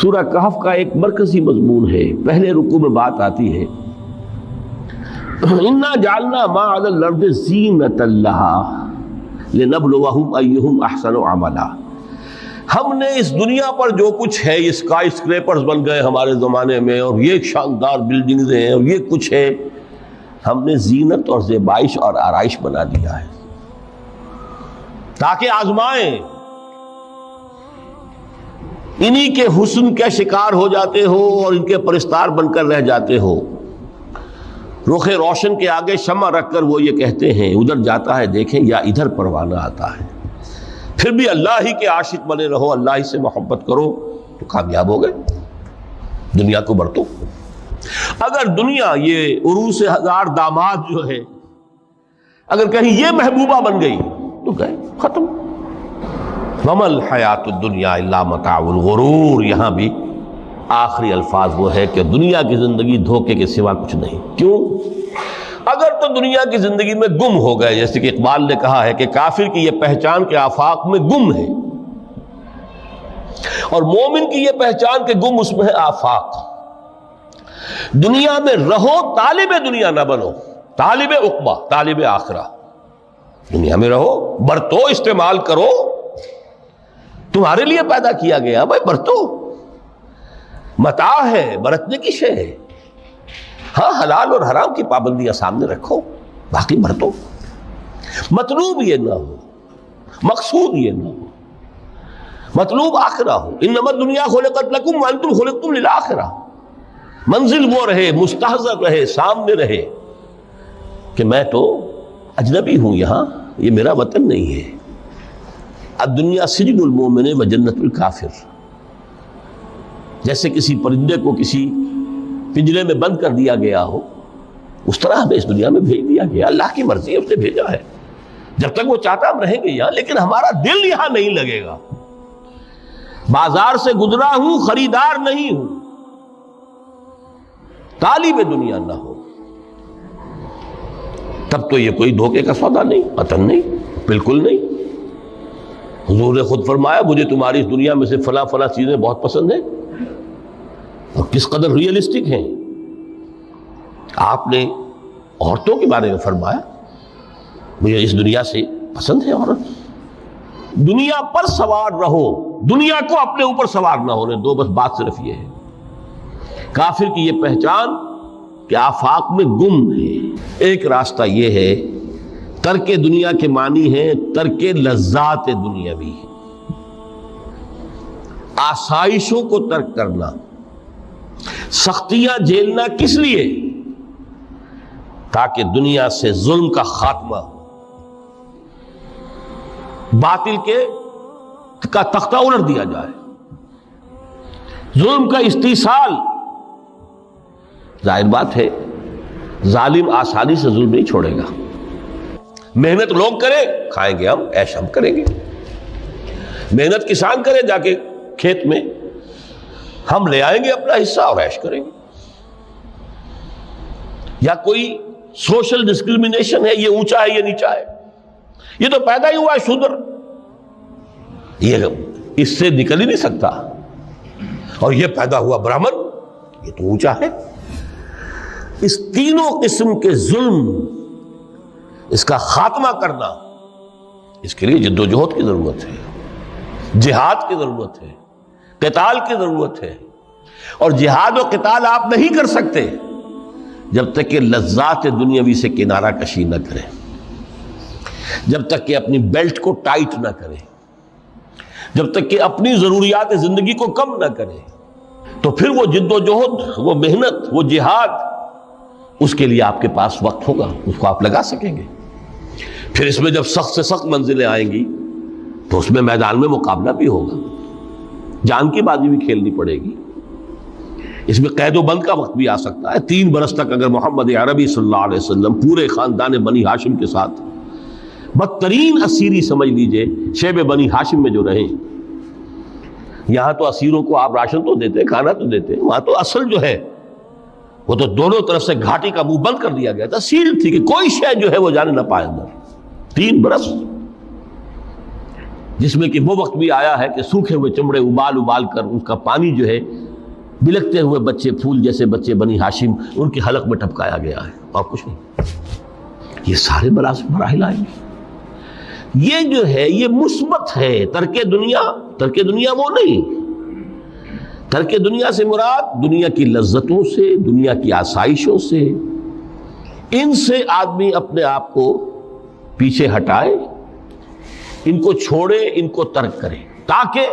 سورہ کہف کا ایک مرکزی مضمون ہے، پہلے رکوع میں بات آتی ہے انا جعلنا ما علی الارض زینۃ لہا لنبلوہم ایہم احسن عملا۔ ہم نے اس دنیا پر جو کچھ ہے، یہ اسکائی اسکریپرز بن گئے ہمارے زمانے میں، اور یہ شاندار بلڈنگز ہیں، اور یہ کچھ ہے، ہم نے زینت اور زیبائش اور آرائش بنا دیا ہے تاکہ آزمائیں۔ انہی کے حسن کے شکار ہو جاتے ہو اور ان کے پرستار بن کر رہ جاتے ہو۔ رخ روشن کے آگے شمع رکھ کر وہ یہ کہتے ہیں، ادھر جاتا ہے دیکھیں یا ادھر پروانہ آتا ہے۔ پھر بھی اللہ ہی کے عاشق بنے رہو، اللہ ہی سے محبت کرو تو کامیاب ہو گئے، دنیا کو برتو۔ اگر دنیا یہ عروس ہزار داماد جو ہے، اگر کہیں یہ محبوبہ بن گئی تو گئے، ختم۔ وَمَا الْحَيَاةُ الدُّنْيَا إِلَّا مَتَاعُ الْغُرُورِ، یہاں بھی آخری الفاظ وہ ہے کہ دنیا کی زندگی دھوکے کے سوا کچھ نہیں۔ کیوں؟ اگر تو دنیا کی زندگی میں گم ہو گئے، جیسے کہ اقبال نے کہا ہے کہ کافر کی یہ پہچان کے آفاق میں گم ہے، اور مومن کی یہ پہچان کے گم اس میں ہے آفاق۔ دنیا میں رہو، طالب دنیا نہ بنو، طالب عقبہ، طالب آخرہ۔ دنیا میں رہو، برتو، استعمال کرو، تمہارے لیے پیدا کیا گیا، بھائی برتو، متاع ہے، برتنے کی شے ہے۔ ہاں حلال اور حرام کی پابندیاں سامنے رکھو، باقی برتو۔ مطلوب یہ نہ ہو، مقصود یہ نہ ہو، مطلوب آخرہ ہو۔ انما الدنیا خلقت لکم وانتم خلقتم للآخرہ۔ منزل وہ رہے، مستحضر رہے، سامنے رہے کہ میں تو اجنبی ہوں، یہاں یہ میرا وطن نہیں ہے۔ الدنیا سجن المومن و جنت الکافر۔ جیسے کسی پرندے کو کسی پنجرے میں بند کر دیا گیا ہو، اس طرح ہمیں اس دنیا میں بھیج دیا گیا، اللہ کی مرضی ہے، اس نے بھیجا ہے۔ جب تک وہ چاہتا ہم رہیں گے یہاں، لیکن ہمارا دل یہاں نہیں لگے گا۔ بازار سے گزرا ہوں، خریدار نہیں ہوں، طالب دنیا نہ ہو، تب تو یہ کوئی دھوکے کا سودا نہیں، قطعاً نہیں، بالکل نہیں۔ حضور نے خود فرمایا مجھے تمہاری اس دنیا میں سے فلاں فلاں چیزیں بہت پسند ہیں، اور کس قدر ریئلسٹک ہیں۔ آپ نے عورتوں کے بارے میں فرمایا مجھے اس دنیا سے پسند ہے عورت۔ دنیا پر سوار رہو، دنیا کو اپنے اوپر سوار نہ ہونے دو، بس بات صرف یہ ہے۔ کافر کی یہ پہچان کہ آفاق میں گم ہے۔ ایک راستہ یہ ہے، ترک دنیا کے معنی ہے ترک لذات دنیاوی، آسائشوں کو ترک کرنا، سختیاں جھیلنا، کس لیے؟ تاکہ دنیا سے ظلم کا خاتمہ، باطل کا تختہ الٹ دیا جائے، ظلم کا استیصال۔ ظاہر بات ہے ظالم آسانی سے ظلم نہیں چھوڑے گا۔ محنت لوگ کریں، کھائیں گے ہم، عیش ہم کریں گے۔ محنت کسان کرے جا کے کھیت میں، ہم لے آئیں گے اپنا حصہ اور عیش کریں گے۔ یا کوئی سوشل ڈسکریمنیشن ہے، یہ اونچا ہے یہ نیچا ہے، یہ تو پیدا ہی ہوا ہے شودر، یہ اس سے نکل ہی نہیں سکتا، اور یہ پیدا ہوا برہمن، یہ تو اونچا ہے۔ اس تینوں قسم کے ظلم، اس کا خاتمہ کرنا، اس کے لیے جد و جہد کی ضرورت ہے، جہاد کی ضرورت ہے، قتال کی ضرورت ہے۔ اور جہاد و قتال آپ نہیں کر سکتے جب تک کہ لذات دنیاوی سے کنارہ کشی نہ کریں، جب تک کہ اپنی بیلٹ کو ٹائٹ نہ کریں، جب تک کہ اپنی ضروریات زندگی کو کم نہ کریں۔ تو پھر وہ جد و جہد، وہ محنت، وہ جہاد، اس کے لیے آپ کے پاس وقت ہوگا، اس کو آپ لگا سکیں گے۔ پھر اس میں جب سخت سے سخت منزلیں آئیں گی تو اس میں میدان میں مقابلہ بھی ہوگا، جان کی بازی بھی کھیلنی پڑے گی۔ اس میں قید و بند کا وقت بھی آ سکتا ہے۔ 3 برس تک اگر محمد عربی صلی اللہ علیہ وسلم پورے خاندان بنی ہاشم کے ساتھ، بدترین اسیری سمجھ لیجئے شیب بنی ہاشم میں جو رہے، یہاں تو اسیروں کو آپ راشن تو دیتے، کھانا تو دیتے، وہاں تو اصل جو ہے وہ تو دونوں طرف سے گھاٹی کا منہ بند کر دیا گیا تھا، سیل تھی کہ کوئی شے جو ہے وہ جانے نہ پائے اندر۔ 3 برس جس میں کہ وہ وقت بھی آیا ہے کہ سوکھے ہوئے چمڑے ابال ابال کر اس کا پانی جو ہے بلکتے ہوئے بچے، پھول جیسے بچے بنی ہاشم، ان کے حلق میں ٹپکایا گیا ہے، اور کچھ نہیں۔ یہ سارے مراحل آئیں گے۔ یہ جو ہے یہ مثبت ہے۔ ترک دنیا وہ نہیں۔ ترک دنیا سے مراد دنیا کی لذتوں سے، دنیا کی آسائشوں سے، ان سے آدمی اپنے آپ کو پیچھے ہٹائے، ان کو چھوڑے، ان کو ترک کرے، تاکہ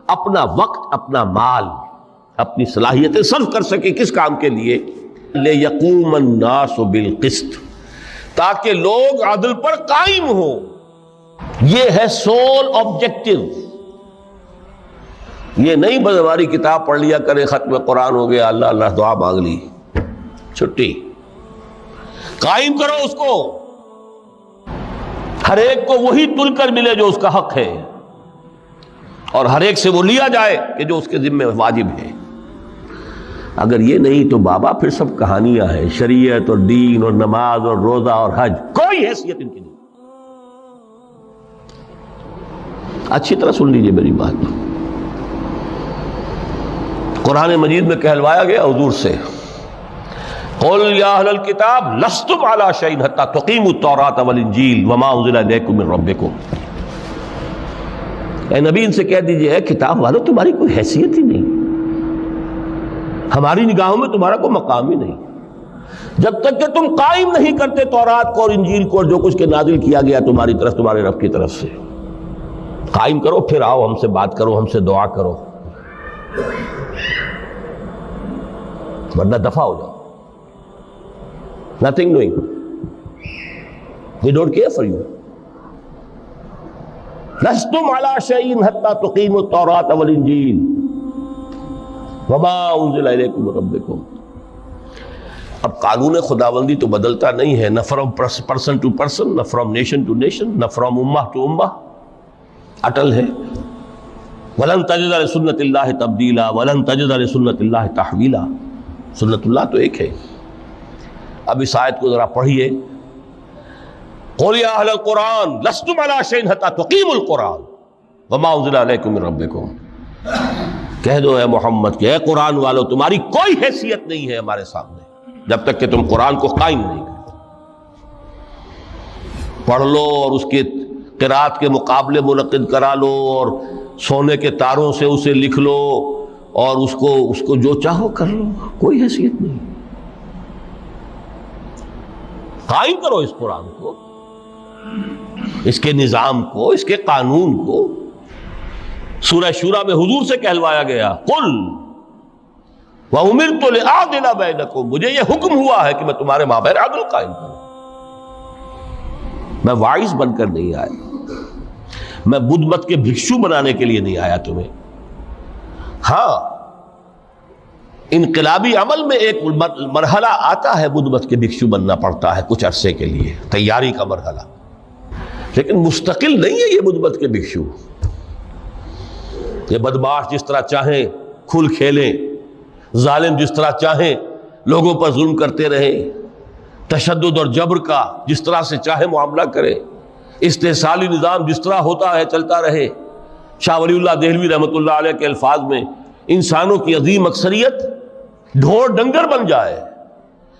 اپنا وقت، اپنا مال، اپنی صلاحیتیں صرف کر سکے۔ کس کام کے لیے؟ لِيَقُومَ النَّاسُ بِالْقِسْطِ، تاکہ لوگ عدل پر قائم ہوں۔ یہ ہے سول آبجیکٹو۔ یہ نہیں بس ہماری کتاب پڑھ لیا کرے، ختم قرآن ہو گیا، اللہ اللہ دعا مانگ لی، چھٹی۔ قائم کرو اس کو، ہر ایک کو وہی تل کر ملے جو اس کا حق ہے، اور ہر ایک سے وہ لیا جائے کہ جو اس کے ذمہ واجب ہے۔ اگر یہ نہیں تو بابا پھر سب کہانیاں ہیں، شریعت اور دین اور نماز اور روزہ اور حج، کوئی حیثیت ان کی نہیں۔ اچھی طرح سن لیجئے میری بات۔ قرآن مجید میں کہلوایا گیا حضور سے، قل یا اہل الکتاب لستم علی شیء حتی تقیموا التوراۃ والانجیل وما انزل الیکم من ربکم۔ اے نبی ان سے کہہ دیجئے، اے کتاب والو تمہاری کوئی حیثیت ہی نہیں، ہماری نگاہوں میں تمہارا کوئی مقام ہی نہیں، جب تک کہ تم قائم نہیں کرتے تورات کو اور انجیل کو اور جو کچھ کے نازل کیا گیا تمہاری طرف، تمہارے رب کی طرف سے۔ قائم کرو، پھر آؤ ہم سے بات کرو، ہم سے دعا کرو، ورنہ دفع ہو جاؤ۔ Nothing doing. We don't care for you. لستم علی شیء حتی تقیموا التوراۃ والانجیل وما انزل الیکم من ربکم۔ اب قانون خداوندی تو بدلتا نہیں ہے، نہ فرام پرسن ٹو پرسن، نہ فرام نیشن ٹو نیشن، نہ فرام امہ ٹو امہ، اٹل ہے۔ وَلَن تَجِدَ لِسُنَّتِ اللَّهِ تَبْدِيلًا وَلَن تَجِدَ لِسُنَّتِ اللَّهِ تَحْوِيلًا۔ سنت اللہ تو ایک ہے۔ اب اس آیت کو ذرا پڑھیے، قُلْ يَا أَهْلَ الْقُرْآنِ لَسْتُمْ عَلَىٰ شَيْءٍ حَتَّىٰ تُقِيمُوا الْقُرْآنَ وَمَا أُنزِلَ عَلَيْكُم مِّن رَّبِّكُمْ۔ کہہ دو اے محمد کہ اے قرآن والو تمہاری کوئی حیثیت نہیں ہے ہمارے سامنے جب تک کہ تم قرآن کو قائم نہیں کرتے۔ پڑھ لو اور اس کے قرات کے مقابلے منعقد کرا لو، اور سونے کے تاروں سے اسے لکھ لو، اور اس کو جو چاہو کر لو، کوئی حیثیت نہیں۔ قائم کرو اس قرآن کو، اس کے نظام کو، اس کے قانون کو۔ سورہ شورى میں حضور سے کہلوایا گیا، قل وَأُمِرْتُ لِأَعْدِلَ بَيْنَكُمْ، مجھے یہ حکم ہوا ہے کہ میں تمہارے مابین عدل قائم کروں۔ میں واعظ بن کر نہیں آیا، میں بدھ مت کے بھکشو بنانے کے لیے نہیں آیا تمہیں۔ ہاں انقلابی عمل میں ایک مرحلہ آتا ہے، بدھ مت کے بھکشو بننا پڑتا ہے کچھ عرصے کے لیے، تیاری کا مرحلہ، لیکن مستقل نہیں ہے یہ بدھ مت کے بھکشو۔ یہ بدماش جس طرح چاہیں کھل کھیلیں، ظالم جس طرح چاہیں لوگوں پر ظلم کرتے رہیں، تشدد اور جبر کا جس طرح سے چاہے معاملہ کرے، استحصالی نظام جس طرح ہوتا ہے چلتا رہے۔ شاہ ولی اللہ دہلوی رحمۃ اللہ علیہ کے الفاظ میں، انسانوں کی عظیم اکثریت ڈھور ڈنگر بن جائے،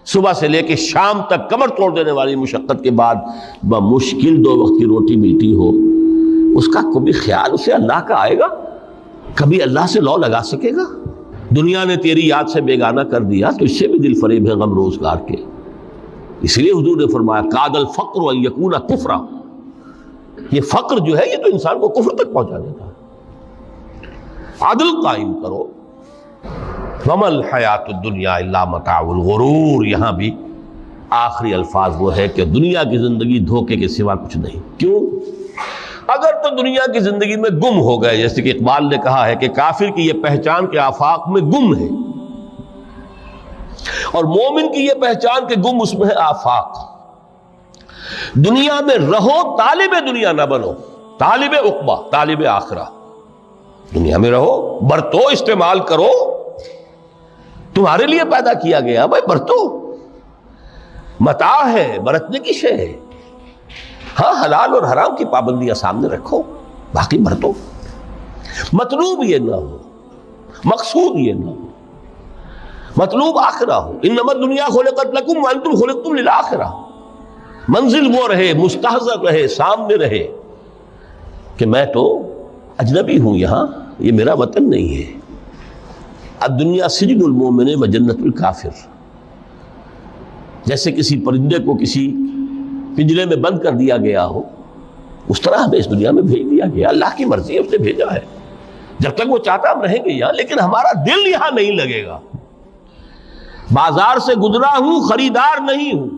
صبح سے لے کے شام تک کمر توڑ دینے والی مشقت کے بعد بمشکل 2 وقت کی روٹی ملتی ہو، اس کا کبھی خیال اسے اللہ کا آئے گا؟ کبھی اللہ سے لو لگا سکے گا؟ دنیا نے تیری یاد سے بیگانہ کر دیا تو اس سے بھی دل فریب ہے غم روزگار کے۔ اس لیے حضور نے فرمایا کاد الفقر ان یکون کفرا، یہ فقر جو ہے یہ تو انسان کو کفر تک پہنچا دیتا ہے۔ عدل قائم کرو۔ وما الحیات الدنیا الا متاع الغرور، یہاں بھی آخری الفاظ وہ ہے کہ دنیا کی زندگی دھوکے کے سوا کچھ نہیں۔ کیوں؟ اگر تو دنیا کی زندگی میں گم ہو گئے، جیسے کہ اقبال نے کہا ہے کہ کافر کی یہ پہچان کے آفاق میں گم ہے، اور مومن کی یہ پہچان کہ گم اس میں ہے آفاق۔ دنیا میں رہو، طالب دنیا نہ بنو، طالب عقبہ، طالب آخرہ۔ دنیا میں رہو، برتو، استعمال کرو، تمہارے لیے پیدا کیا گیا، بھائی برتو، متاع ہے، برتنے کی شے ہے۔ ہاں حلال اور حرام کی پابندیاں سامنے رکھو، باقی مر تو مطلوب یہ نہ ہو، مقصود یہ نہ ہو، مطلوب آخرہ ہو. انما الدنیا خلقت لکم وانتم خلقتم للآخرہ. منزل وہ رہے، مستحضر رہے، سامنے رہے کہ میں تو اجنبی ہوں، یہاں یہ میرا وطن نہیں ہے. الدنیا سجن المومن و جنت الکافر. جیسے کسی پرندے کو کسی پنجرے میں بند کر دیا گیا ہو، اس طرح ہمیں اس دنیا میں بھیج دیا گیا. اللہ کی مرضی ہے، اس نے بھیجا ہے. جب تک وہ چاہتا ہم رہیں گے یہاں، لیکن ہمارا دل یہاں نہیں لگے گا. بازار سے گزرا ہوں، خریدار نہیں ہوں.